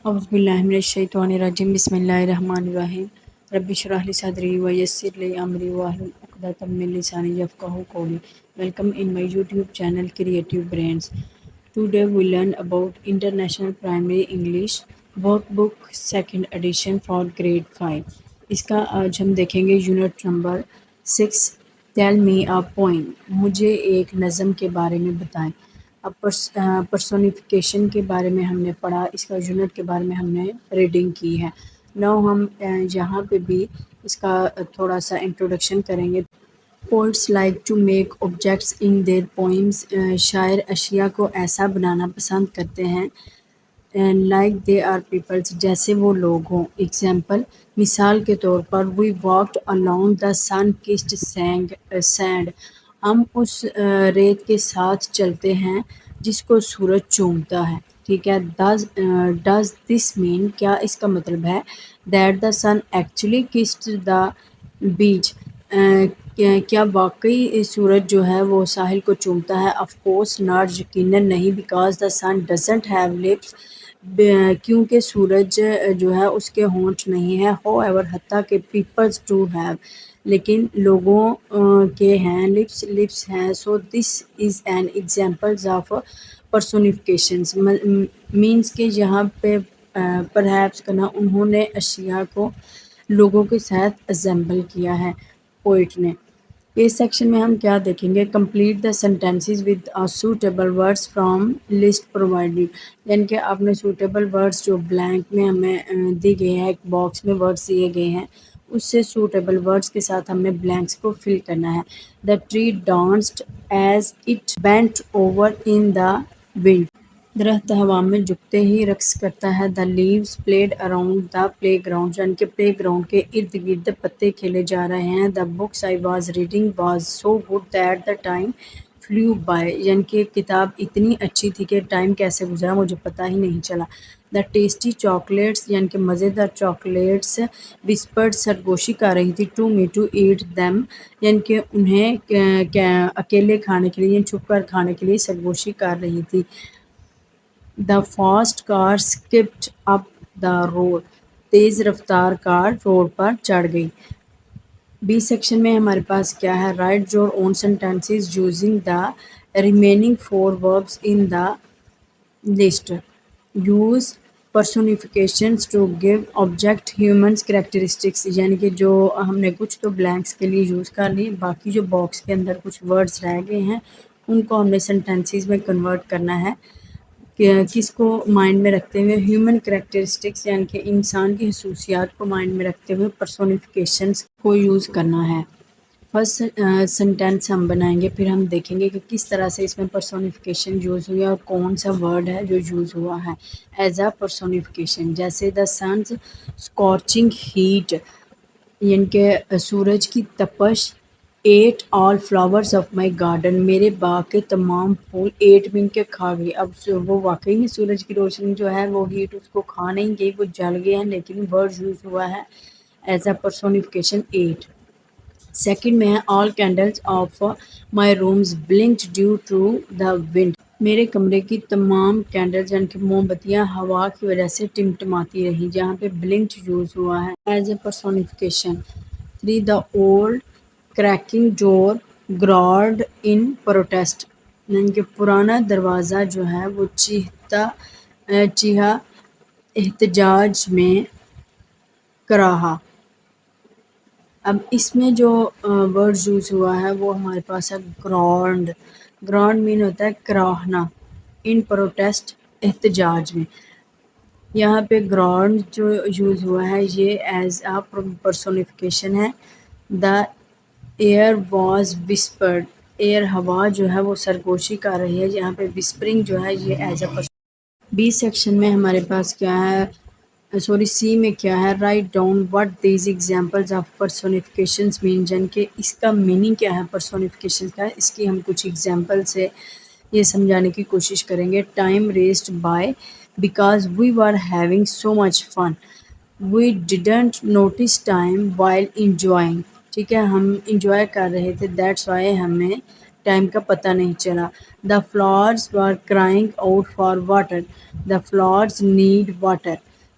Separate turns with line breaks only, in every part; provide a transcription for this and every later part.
اعوذ باللہ من الشیطان الرجیم بسم اللہ الرحمن الرحیم رب اشرح لی صدری ویسر لی امری واحلل عقدۃ من لسانی یفقہوا قولی. Welcome in my YouTube channel Creative Brains. Today we learn about international primary English workbook second edition for grade 5. اس کا آج ہم دیکھیں گے unit number 6. Tell me a poem. مجھے ایک نظم کے بارے میں بتائیں. اب پرسونیفیکیشن کے بارے میں ہم نے پڑھا، اس کا یونٹ کے بارے میں ہم نے ریڈنگ کی ہے. ناؤ ہم یہاں پہ بھی اس کا تھوڑا سا انٹروڈکشن کریں گے. Poets like to make objects in their poems. شاعر اشیاء کو ایسا بنانا پسند کرتے ہیں لائک دے آر پیپلز، جیسے وہ لوگ ہوں. ایگزامپل، مثال کے طور پر وی walked along the sun kissed sand. ہم اس ریت کے ساتھ چلتے ہیں جس کو سورج چومتا ہے. ٹھیک ہے. ڈز دس مین، کیا اس کا مطلب ہے that the sun actually kissed the beach, کیا واقعی سورج جو ہے وہ ساحل کو چومتا ہے؟ آف کورس ناٹ، یقیناً نہیں. Because the sun doesn't have lips, کیونکہ سورج جو ہے اس کے ہونٹ نہیں ہے. ہو ایور، حتیٰ کہ پیپلز ڈو ہیو، لیکن لوگوں کے ہیں لپس ہیں. So this is an example of personifications. Means کہ یہاں پہ پرہیپس کرنا، انہوں نے اشیاء کو لوگوں کے ساتھ اسمبل کیا ہے پوئٹ نے. اس سیکشن میں ہم کیا دیکھیں گے؟ Complete the sentences with suitable words from list provided. یعنی کہ آپ نے سوٹیبل ورڈس جو بلینک میں ہمیں دی گئے ہیں، ایک باکس میں ورڈس دیے گئے ہیں، اس سے سوٹیبل ورڈس کے ساتھ ہم نے بلینکس کو فل کرنا ہے. The tree danced as it bent over in the wind. درخت ہوا میں جھکتے ہی رقص کرتا ہے. The leaves played around the playground. یعنی کہ پلے گراؤنڈ کے ارد گرد پتے کھیلے جا رہے ہیں. The books I was reading was so good that the time flew by. یعنی کہ کتاب اتنی اچھی تھی کہ ٹائم کیسے گزرا مجھے پتہ ہی نہیں چلا. دا ٹیسٹی چاکلیٹس، یعنی کہ مزیدار چاکلیٹس وسپرڈ، سرگوشی کر رہی تھی. To me to eat them, یعنی کہ انہیں اکیلے کھانے کے لیے، چھپ کر کھانے کے لیے سرگوشی کر رہی تھی. The fast car skipped up the road. تیز رفتار کار روڈ پر چڑھ گئی. بی سیکشن میں ہمارے پاس کیا ہے؟ Write your own sentences using the remaining 4 verbs in the list. Use personifications to give object humans characteristics. یعنی کہ جو ہم نے کچھ تو بلینکس کے لیے یوز کر لی، باقی جو باکس کے اندر کچھ ورڈس رہ گئے ہیں ان کو ہم نے سینٹینسز میں کنورٹ کرنا ہے. کس کو مائنڈ میں رکھتے ہوئے؟ ہیومن کریکٹرسٹکس، یعنی کہ انسان کی خصوصیات کو مائنڈ میں رکھتے ہوئے پرسونیفیکیشنز کو یوز کرنا ہے. فرسٹ سینٹینس ہم بنائیں گے، پھر ہم دیکھیں گے کہ کس طرح سے اس میں پرسونیفیکیشن یوز ہوئی ہے اور کون سا ورڈ ہے جو یوز ہوا ہے ایز اے پرسونیفیکیشن. جیسے دا سنز اسکارچنگ ہیٹ، یعنی کہ سورج کی تپش. Eat all flowers of my garden, میرے باغ کے تمام پھول 8 مین کے کھا گئی. اب وہ واقعی میں سورج کی روشنی جو ہے وہ ہیٹ اس کو کھا نہیں گئی، وہ جل گئے ہیں، لیکن ورڈ یوز ہوا ہے ایز اے پرسونیفیکیشن 8. سیکنڈ میں ہے all candles of my rooms blinked due to the wind. میرے کمرے کی تمام کینڈلز، یعنی کہ موم بتیاں ہوا کی وجہ سے ٹمٹماتی رہیں. جہاں پہ بلنکڈ یوز ہوا ہے as a personification. 3 the old creaking door groaned in protest. یعنی کہ پرانا دروازہ جو ہے وہ چیخا احتجاج میں کراہا. اب اس میں جو ورڈ یوز ہوا ہے وہ ہمارے پاس ہے گراؤنڈ. گراؤنڈ مین ہوتا ہے کراہنا. ان پروٹیسٹ، احتجاج میں. یہاں پہ گراؤنڈ جو یوز ہوا ہے یہ ایز اے پرسونیفیکیشن ہے. دا ایئر واز وسپرڈ. ایئر ہوا جو ہے وہ سرگوشی کر رہی ہے. یہاں پہ وسپرنگ جو ہے یہ ایز اے. بی سیکشن میں ہمارے پاس کیا ہے؟ سی میں کیا ہے؟ Write down what these examples of personifications mean. یعنی کہ اس کا میننگ کیا ہے پرسونیفیکیشن کا، اس کی ہم کچھ ایگزامپل سے یہ سمجھانے کی کوشش کریں گے. Time raced by because we were having so much fun. We didn't notice time while enjoying. ٹھیک ہے، ہم انجوائے کر رہے تھے، دیٹس وائی ہمیں ٹائم کا پتہ نہیں چلا. The flowers were crying out for water. The flowers need water.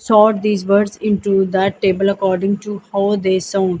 sort these words into the table according to how they sound,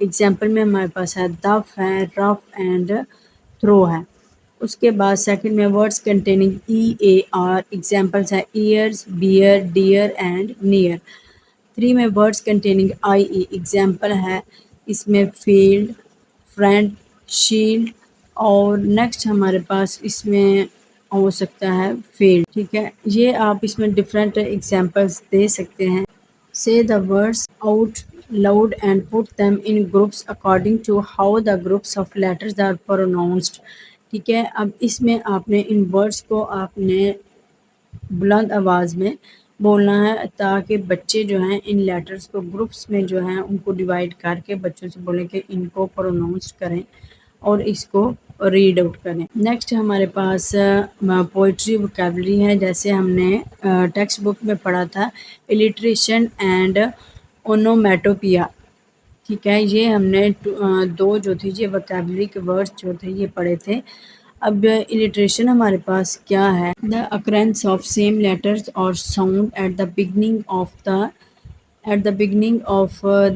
example میں ہمارے پاس ہے دف ہے، رف اینڈ تھرو ہے۔ اس کے بعد سیکنڈ میں ورڈس کنٹیننگ EAR، ایگزامپلس ہے ears, bear, dear and near. 3 میں ورڈس کنٹیننگ IE، ایگزامپل ہے اس میں فیلڈ، فرینڈ، شیلڈ، اور نیکسٹ ہمارے پاس اس میں ہو سکتا ہے فیلڈ، ٹھیک ہے۔ یہ آپ اس میں ڈفرینٹ ایگزامپلس دے سکتے ہیں۔ Say the words out loud and put them in groups according to how the groups of letters are pronounced۔ ٹھیک ہے، اب اس میں آپ نے ان ورڈس کو آپ نے بلند آواز میں بولنا ہے تاکہ بچے جو ہیں ان لیٹرز کو گروپس میں جو ہیں ان کو ڈیوائڈ کر کے بچوں سے بولیں کہ ان کو پروناؤنس کریں اور اس کو ریڈ آؤٹ کریں۔ نیکسٹ ہمارے پاس پوئٹری ووکیبلری ہے، جیسے ہم نے ٹیکسٹ بک میں پڑھا تھا الٹریشن اینڈ اونومیٹوپیا، ٹھیک ہے۔ یہ ہم نے دو جو تھی یہ ووکیبلری کے ورڈس جو تھے یہ پڑھے تھے۔ اب الٹریشن ہمارے پاس کیا ہے، the occurrence of same letters اور sound at the beginning of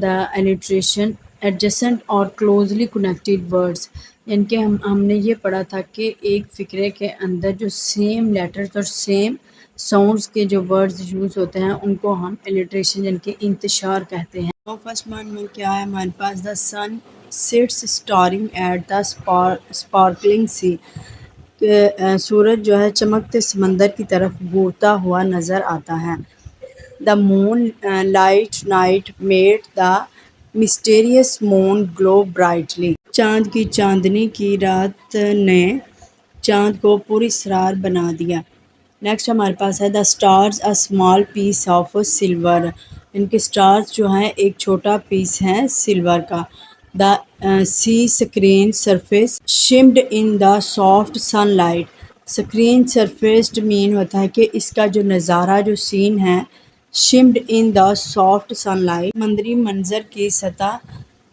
the alliteration adjacent اور closely connected words، یعنی کہ ہم نے یہ پڑھا تھا کہ ایک فقرے کے اندر جو سیم لیٹرز اور سیم ساؤنڈز کے جو ورڈز یوز ہوتے ہیں ان کو ہم الٹریشن یعنی کہ انتشار کہتے ہیں۔ تو فرسٹ ون میں کیا ہے ہمارے پاس، the sun sits staring at the sparkling sea, کہ سورج جو ہے چمکتے سمندر کی طرف گھورتا ہوا نظر آتا ہے۔ The moonlight night made the mysterious moon glow brightly, چاند کی چاندنی کی رات نے چاند کو پراسرار بنا دیا۔ نیکسٹ ہمارے پاس ہے the stars a small piece of silver, ان کے اسٹارز جو ہیں ایک چھوٹا پیس ہے سلور کا۔ The sea screen surface shimmered in the soft sunlight, screen surfaced mean ہوتا ہے کہ اس کا جو نظارہ جو سین ہے Schmidt in the soft sun light, سمندری منظر کی سطح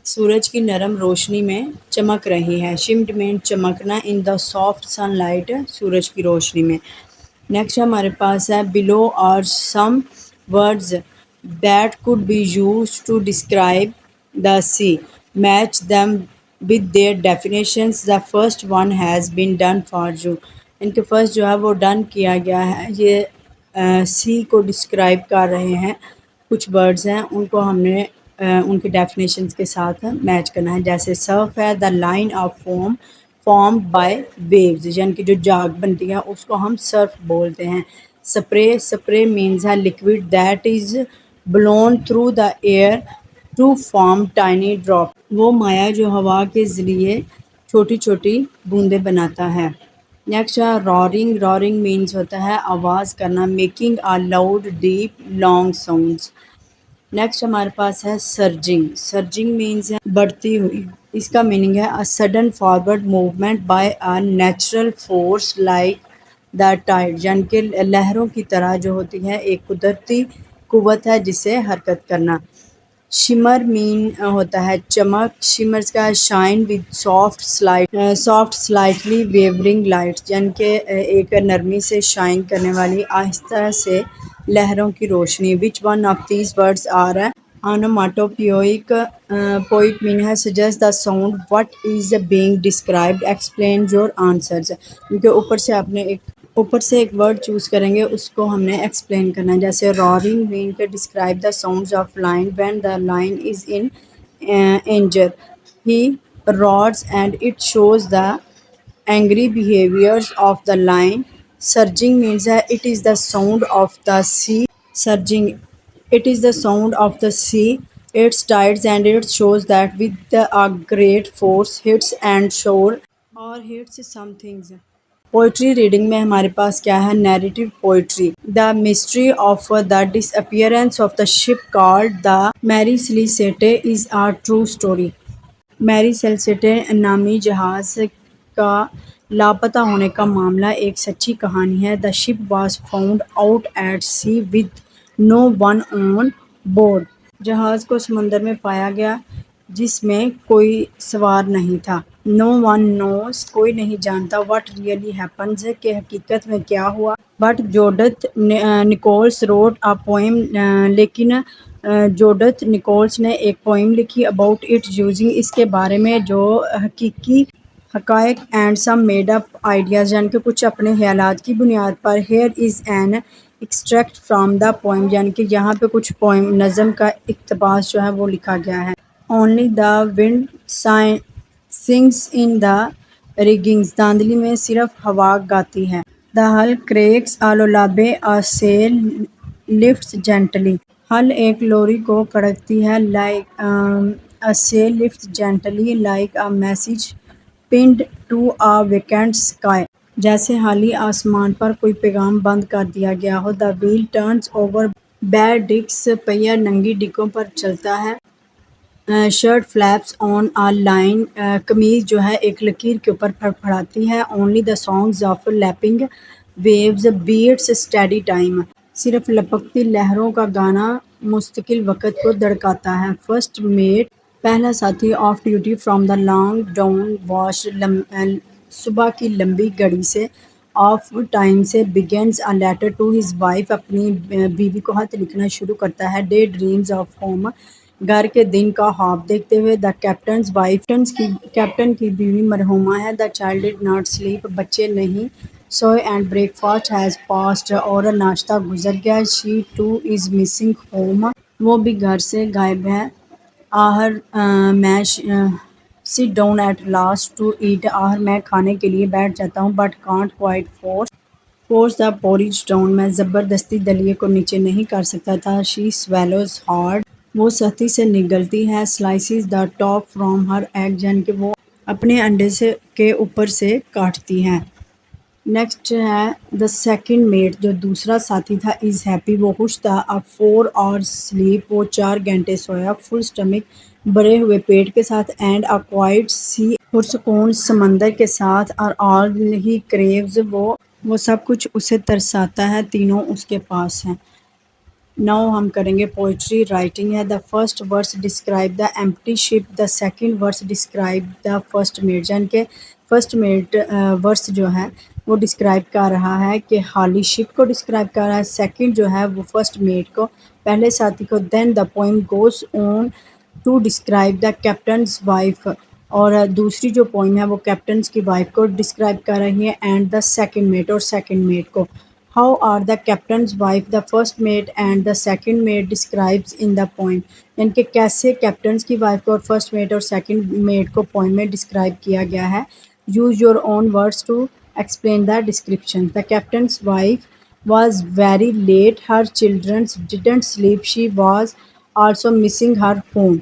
سورج کی نرم روشنی میں چمک رہی ہے۔ Schmidt main چمکنا، in the soft sun light سورج کی روشنی میں۔ نیکسٹ ہمارے پاس ہے below are some words that could be used to describe the sea, match them with their definitions, the first one has been done for you، ان کے first جو ہے وہ ڈن کیا گیا ہے، یہ سی کو ڈسکرائب کر رہے ہیں، کچھ ورڈز ہیں ان کو ہم نے ان کے ڈیفینیشنز کے ساتھ میچ کرنا ہے، جیسے سرف ہے the line of foam formed by waves, یعنی کہ جو جاگ بنتی ہے اس کو ہم سرف بولتے ہیں۔ اسپرے مینز ہے liquid that is blown through the air to form tiny drop, وہ مائع جو ہوا کے ذریعے چھوٹی چھوٹی بوندیں بناتا ہے۔ نیکسٹ ہے رورنگ مینز ہوتا ہے آواز کرنا، making a loud deep long sounds. Next ہمارے پاس ہے سرجنگ مینز ہے بڑھتی ہوئی، اس کا میننگ ہے a sudden forward movement by a natural force like the tide، یعنی کہ لہروں کی طرح جو ہوتی ہے ایک قدرتی قوت ہے جسے حرکت کرنا۔ شمر مین ہوتا ہے چمک، شمرز کا shine with soft slightly wavering light, یعنی کہ ایک نرمی سے شائن کرنے والی آہستہ سے لہروں کی روشنی۔ Which one of these words are onomatopoeic, poeic mean ہے suggest the sound what is being described, explain your answers, کیونکہ اوپر سے ایک ورڈ چوز کریں گے اس کو ہم نے ایکسپلین کرنا ہے، جیسے رورنگ مین کے describe the sounds of lion when the lion is in anger, he roars and it shows the angry behaviors of the lion۔ Surging means it is the sound of the sea. It is the sound of the sea, its tides, and it shows that with a great force hits and shore or hits some things۔ Poetry reading میں ہمارے پاس کیا ہے، narrative poetry, the mystery of the disappearance of the ship called the Mary Celeste is a true story. میری سیلیسیٹے نامی جہاز کا لاپتہ ہونے کا معاملہ ایک سچی کہانی ہے۔ The ship was found out at sea with no one on board, جہاز کو سمندر میں پایا گیا جس میں کوئی سوار نہیں تھا۔ نو ون نوز، کوئی نہیں جانتا، واٹ ریئلی ہیپنز، کہ حقیقت میں کیا ہوا۔ But Judith Nicholls wrote a poem, لیکن جوڈتھ نکولس نے ایک پوئم لکھی اباؤٹ اٹ یوزنگ اس کے بارے میں جو حقیقی حقائق and some made up ideas یعنی کہ کچھ اپنے خیالات کی بنیاد پر. Here is an extract from the poem یعنی کہ یہاں پہ کچھ پوئم نظم کا اقتباس جو ہے وہ لکھا گیا ہے. اونلی دا ونڈ سنگس ان دا ریگنگز دھاندلی میں صرف ہوا گاتی ہے. دا ہل کریکس آلولابے آ سیل لفٹس جینٹلی حل ایک لوری کو کڑکتی ہے like a sail lifts gently like a message pinned to a vacant sky جیسے حالی آسمان پر کوئی پیغام بند کر دیا گیا ہو. The wheel turns over bare decks پہیہ ننگی ڈگوں پر چلتا ہے. شرٹ فلیپس آن آ لائن قمیض جو ہے ایک لکیر کے اوپر پھڑپھڑاتی ہے. Only the songs of lapping waves beats steady time صرف لپکتی لہروں کا گانا مستقل وقت کو دڑکاتا ہے. فرسٹ میٹ پہلا ساتھی of duty from the long down wash صبح کی لمبی گھڑی سے آف ٹائم سے begins a letter to his wife اپنی بیوی کو خط لکھنا شروع کرتا ہے. ڈے ڈریمز آف ہوم گھر کے دن کا خواب دیکھتے ہوئے. دا کیپٹنز وائف کیپٹن کی بیوی مرحومہ ہے. دا چائلڈ ڈڈ ناٹ سلیپ بچے نہیں سوئے. And breakfast has passed اور ناشتہ گزر گیا. شی ٹو از مسنگ ہوم وہ بھی گھر سے غائب ہے. آخر میں sit down at last to eat آخر میں کھانے کے لیے بیٹھ جاتا ہوں. but can't quite force the porridge down میں زبردستی دلیے کو نیچے نہیں کر سکتا تھا. she swallows hard وہ سختی سے نگلتی ہے. slices the top from her egg یعنی کہ وہ اپنے انڈے کے اوپر سے کاٹتی ہے. نیکسٹ ہے دا سیکنڈ میٹ جو دوسرا ساتھی تھا. از ہیپی وہ خوش تھا. 4 hours sleep وہ 4 گھنٹے سویا. فل اسٹمک بھرے ہوئے پیٹ کے ساتھ. اینڈ a quiet sea پرسکون سمندر کے ساتھ. اور all he craves وہ سب کچھ اسے ترساتا ہے. تینوں اس کے پاس ہیں. ناؤ ہم کریں گے پوئٹری رائٹنگ ہے. The first verse describe the empty ship. The second verse describe the first mate یعنی کہ فرسٹ میٹ ورس جو ہے وہ ڈسکرائب کر رہا ہے کہ خالی شپ کو ڈسکرائب کر رہا ہے. سیکنڈ جو ہے وہ فرسٹ میٹ کو پہلے ساتھی کو. Then the poem goes on to describe the captain's wife اور دوسری جو پوئم ہے وہ کیپٹنز کی وائف کو ڈسکرائب کر رہی ہے. اینڈ دا سیکنڈ میٹ اور سیکنڈ میٹ کو. How are the captain's wife the first mate and the second mate describes in the poem یعنی کہ کیسے کیپٹنز کی وائف کو اور فرسٹ میٹ اور سیکنڈ میٹ کو پوئم میں ڈسکرائب کیا گیا ہے. Use your own words to explain the description. The captain's wife was very late. Her children didn't sleep. She was also missing her home.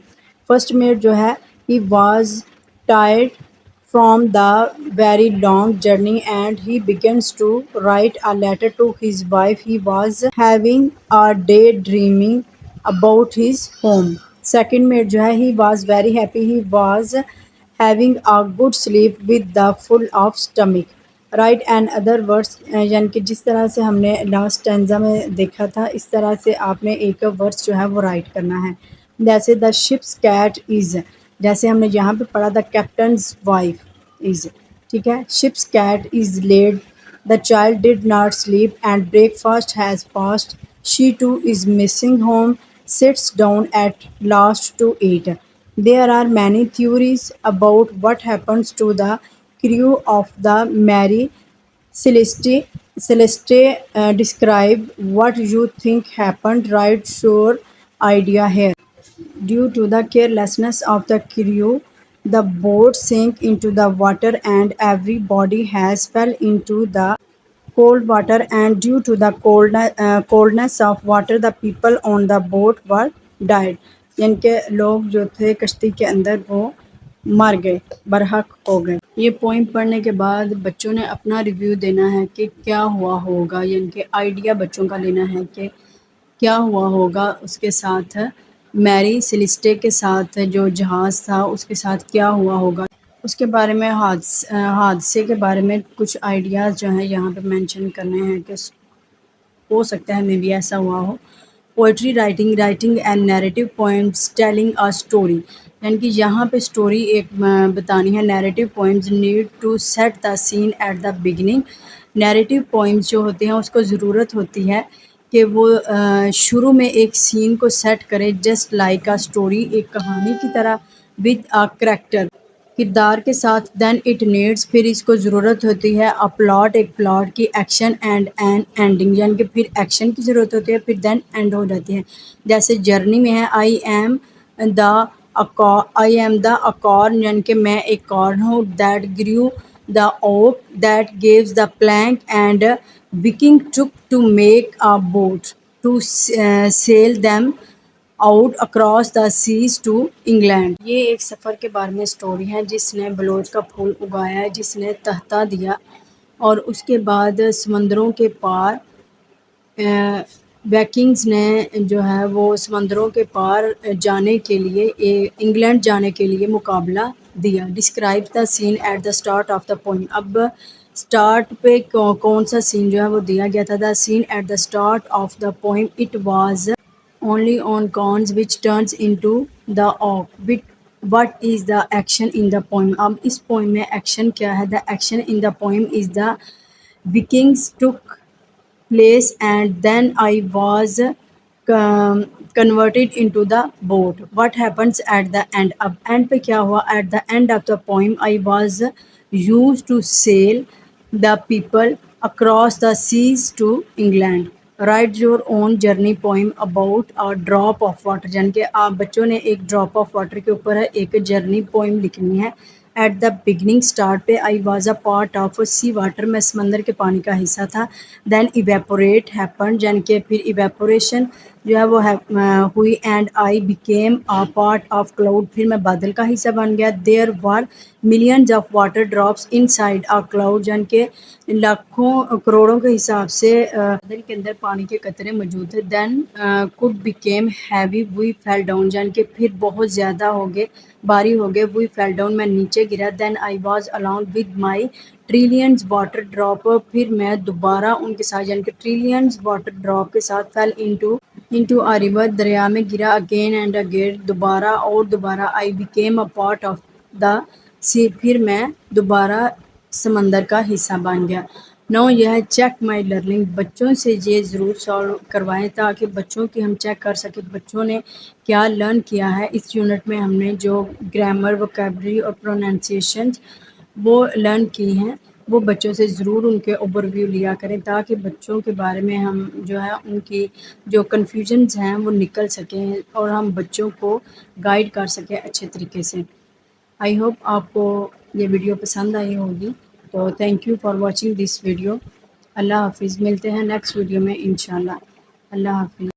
First mate جو ہے he was tired from the very long journey and he begins to write a letter to his wife. He was having a day dreaming about his home. Second mate جو ہے he was very happy. He was having a good sleep with the full of stomach. Right and other words یعنی کہ جس طرح سے ہم نے last ٹینزا میں دیکھا تھا اس طرح سے آپ نے ایک ورڈس جو ہے وہ رائٹ کرنا ہے. جیسے دا شپس کیٹ از جیسے ہم نے یہاں پہ پڑھا دا کیپٹنز وائف از ٹھیک ہے. Ship's cat is lead. The child did not sleep and breakfast has passed. She too is missing home sits down at last to eat. There are many theories about what happens to the crew of the Mary Celeste. Describe what you think happened. Write your idea here. Due to the carelessness of the crew, the boat sank into the water and everybody has fell into the cold water. And due to the coldness of water, the people on the boat were died. یعنی کہ لوگ جو تھے کشتی کے اندر وہ مر گئے برحق ہو گئے. یہ پوئم پڑھنے کے بعد بچوں نے اپنا ریویو دینا ہے کہ کیا ہوا ہوگا یعنی کہ آئیڈیا بچوں کا لینا ہے کہ کیا ہوا ہوگا اس کے ساتھ میری سیلیسٹے کے ساتھ جو جہاز تھا اس کے ساتھ کیا ہوا ہوگا. اس کے بارے میں حادثے کے بارے میں کچھ آئیڈیاز جو ہیں یہاں پہ مینشن کرنے ہیں کہ ہو سکتا ہے میں بھی ایسا ہوا ہو. Poetry writing and narrative poems telling a story یعنی کہ یہاں پہ اسٹوری ایک بتانی ہے. Narrative poems need to set the scene at the beginning. Narrative poems جو ہوتے ہیں اس کو ضرورت ہوتی ہے کہ وہ شروع میں ایک سین کو سیٹ کرے جسٹ لائک اے اسٹوری، ایک کہانی کی طرح، وتھ اے کریکٹر، کردار کے ساتھ. دین اٹ نیڈس، پھر اس کو ضرورت ہوتی ہے، اے پلاٹ، ایک پلاٹ کی، ایکشن اینڈ این اینڈنگ، یعنی کہ پھر ایکشن کی ضرورت ہوتی ہے، پھر دین اینڈ ہو جاتی ہے. جیسے جرنی میں ہے دا آئی ایم دا اکارن، یعنی کہ میں ایک کارن ہوں، that grew the oak, that gives the plank, and Viking took to make a boat to sail them out across the seas to England. یہ ایک سفر کے بارے میں اسٹوری ہے، جس نے بلوچ کا پھول اگایا ہے، جس نے تحتا دیا اور اس کے بعد سمندروں کے پار ویکنگز نے جو ہے وہ سمندروں کے پار جانے کے لیے، انگلینڈ جانے کے لیے مقابلہ دیا. Describe the scene at the start of the poem. اب اسٹارٹ پہ کون سا سین جو ہے وہ دیا گیا تھا. The scene at the start of the poem, it was only on corns which turns into the oak. What is the action in the poem? اب اس پوئم میں ایکشن کیا ہے. The action in the poem is the Vikings took place and then I was converted into the boat. What happens at the end? اب end پہ کیا ہوا. At the end of the poem I was used to sail the people across the seas to England. Write your own journey poem about a drop of water. یعنی کہ آپ بچوں نے ایک ڈراپ آف واٹر کے اوپر ایک journey poem لکھنی ہے. ایٹ دا بگننگ، اسٹارٹ پہ، I was a part of sea water, میں سمندر کے پانی کا حصہ تھا. دین ایویپوریٹ ہیپنڈ، یعنی کہ پھر ایویپوریشن جو ہے وہ ہوئی. And I became a part of cloud, پھر میں بادل کا حصہ بن گیا. There were millions of water drops inside a cloud, یعنی کہ لاکھوں کروڑوں کے حساب سے بادل کے اندر پانی کے قطرے موجود تھے. دین کوڈ بیکیم ہیوی، وی فیل ڈاؤن، یعنی کہ پھر بہت زیادہ ہو گئے، بھاری ہو گئے. وی فیل ڈاؤن، میں نیچے گرا. Then I was around with my trillions water drop, پھر میں دوبارہ ان کے ساتھ، یعنی کہ ٹریلینز واٹر ڈراپ کے ساتھ، فیل انٹو آ ریور، دریا میں گرا. اگین اینڈ اگین، دوبارہ اور دوبارہ. I became a part of the sea, پھر میں دوبارہ سمندر کا حصہ بن گیا. نو یہ ہے چیک مائی لرننگ. بچوں سے یہ ضرور سالو کروائیں تاکہ بچوں کی ہم چیک کر سکیں بچوں نے کیا لرن کیا ہے. اس یونٹ میں ہم نے جو گرامر، ووکیبلری اور پروننسیشن وہ لرن کی ہیں، وہ بچوں سے ضرور ان کے اوور ویو لیا کریں تاکہ بچوں کے بارے میں ہم جو ہے ان کی جو کنفیوژنز ہیں وہ نکل سکیں اور ہم بچوں کو گائیڈ کر سکیں اچھے طریقے سے. آئی ہوپ آپ کو یہ ویڈیو پسند آئی ہوگی. تو thank you for watching this video. اللہ حافظ. ملتے ہیں نیکسٹ ویڈیو میں انشاءاللہ. اللہ حافظ.